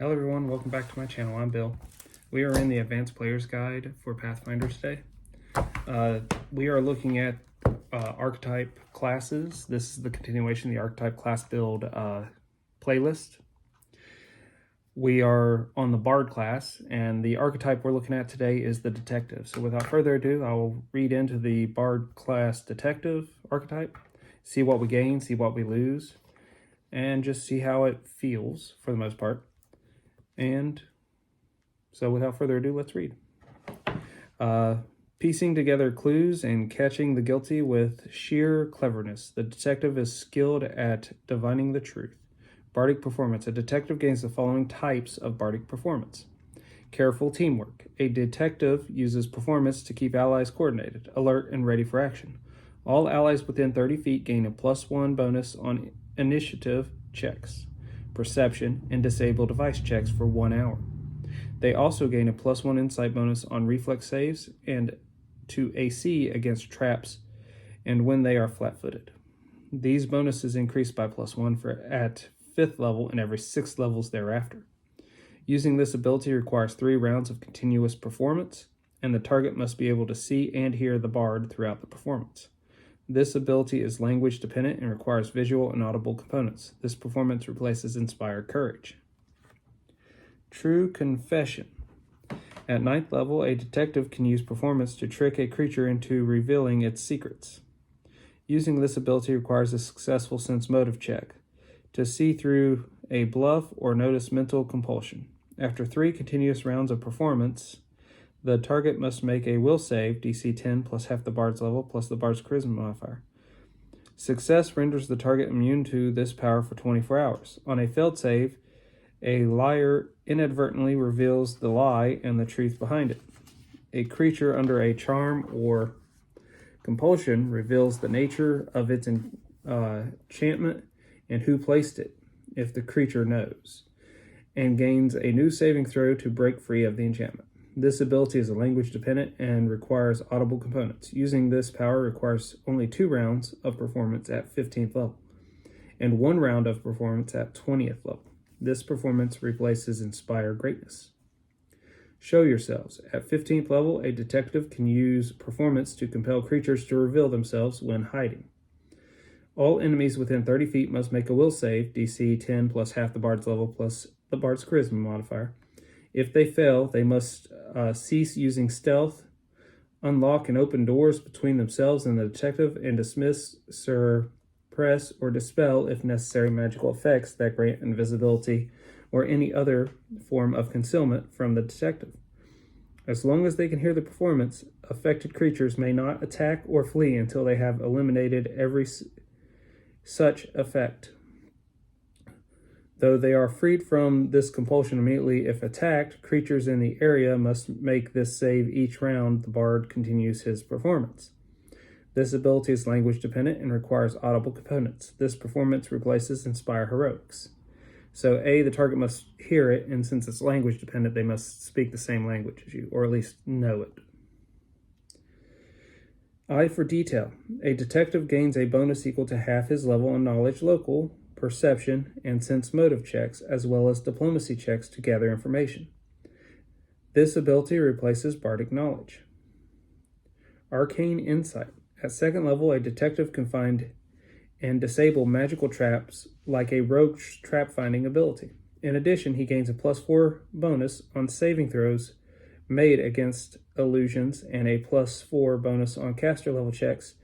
Hello everyone, welcome back to my channel. I'm Bill. We are in the Advanced Player's Guide for Pathfinder today. We are looking at Archetype classes. This is the continuation of the Archetype class build playlist. We are on the Bard class, and the archetype we're looking at today is the Detective. So without further ado, I will read into the Bard class Detective archetype, see what we gain, see what we lose, and just see how it feels for the most part. And so without further ado, let's read. Piecing together clues and catching the guilty with sheer cleverness, the detective is skilled at divining the truth. Bardic performance. A detective gains the following types of bardic performance. Careful teamwork. A detective uses performance to keep allies coordinated, alert, and ready for action. All allies within 30 feet gain a +1 bonus on initiative checks, perception, and disable device checks for 1 hour. They also gain a +1 insight bonus on reflex saves and to AC against traps and when they are flat-footed. These bonuses increase by +1 at 5th level and every 6 levels thereafter. Using this ability requires 3 rounds of continuous performance, and the target must be able to see and hear the bard throughout the performance. This ability is language dependent and requires visual and audible components. This performance replaces Inspired Courage. True Confession. At 9th level, a detective can use performance to trick a creature into revealing its secrets. Using this ability requires a successful sense motive check to see through a bluff or notice mental compulsion. After 3 continuous rounds of performance, the target must make a will save, DC 10 plus half the bard's level plus the bard's charisma modifier. Success renders the target immune to this power for 24 hours. On a failed save, a liar inadvertently reveals the lie and the truth behind it. A creature under a charm or compulsion reveals the nature of its enchantment and who placed it, if the creature knows, and gains a new saving throw to break free of the enchantment. This ability is language dependent and requires audible components. Using this power requires only 2 rounds of performance at 15th level and 1 round of performance at 20th level. This performance replaces Inspire Greatness. Show Yourselves. At 15th level, a detective can use performance to compel creatures to reveal themselves when hiding. All enemies within 30 feet must make a will save, DC 10 plus half the bard's level plus the bard's charisma modifier. If they fail, they must cease using stealth, unlock and open doors between themselves and the detective, and dismiss, suppress, or dispel, if necessary, magical effects that grant invisibility or any other form of concealment from the detective. As long as they can hear the performance, affected creatures may not attack or flee until they have eliminated every such effect. Though they are freed from this compulsion immediately if attacked, creatures in the area must make this save each round the bard continues his performance. This ability is language dependent and requires audible components. This performance replaces Inspire Heroics. So the target must hear it, and since it's language dependent, they must speak the same language as you, or at least know it. Eye for Detail. A detective gains a bonus equal to half his level in knowledge local, perception, and sense motive checks, as well as diplomacy checks to gather information. This ability replaces bardic knowledge. Arcane Insight. At 2nd level, a detective can find and disable magical traps like a rogue's trap-finding ability. In addition, he gains a +4 bonus on saving throws made against illusions and a +4 bonus on caster level checks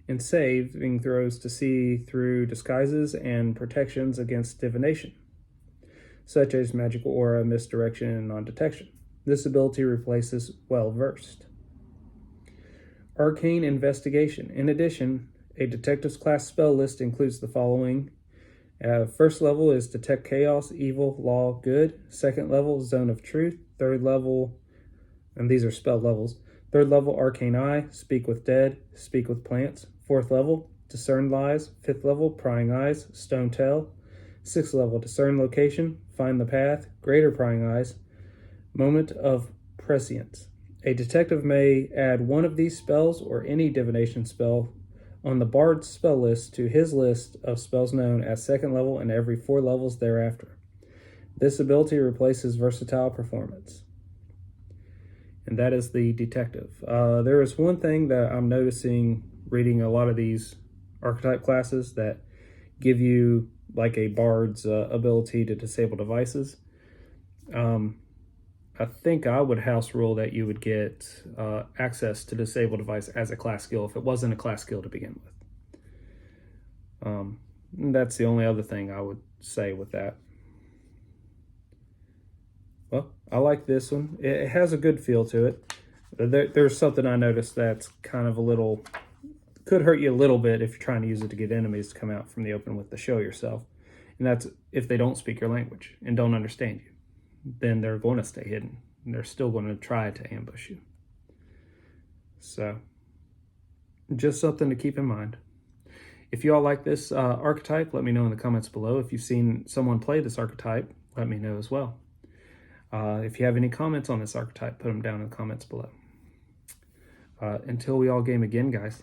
and saving throws to see through disguises and protections against divination, such as magical aura, misdirection, and non-detection. This ability replaces Well-Versed. Arcane Investigation. In addition, a detective's class spell list includes the following. 1st level is Detect Chaos, Evil, Law, Good. 2nd level, Zone of Truth. 3rd level, and these are spell levels. 3rd level, Arcane Eye, Speak with Dead, Speak with Plants. 4th level, Discern Lies. 5th level, Prying Eyes, Stone Tell. 6th level, Discern Location, Find the Path, Greater Prying Eyes, Moment of Prescience. A detective may add one of these spells or any divination spell on the bard's spell list to his list of spells known at 2nd level and every 4 levels thereafter. This ability replaces versatile performance, and that is the detective. There is one thing that I'm noticing reading a lot of these archetype classes that give you like a bard's ability to disable devices. I think I would house rule that you would get access to disable device as a class skill if it wasn't a class skill to begin with. That's the only other thing I would say with that. Well, I like this one. It has a good feel to it. There's something I noticed that's kind of a little, could hurt you a little bit if you're trying to use it to get enemies to come out from the open with the show yourself. And that's if they don't speak your language and don't understand you. Then they're going to stay hidden. And they're still going to try to ambush you. So, just something to keep in mind. If you all like this archetype, let me know in the comments below. If you've seen someone play this archetype, let me know as well. If you have any comments on this archetype, put them down in the comments below. Until we all game again, guys,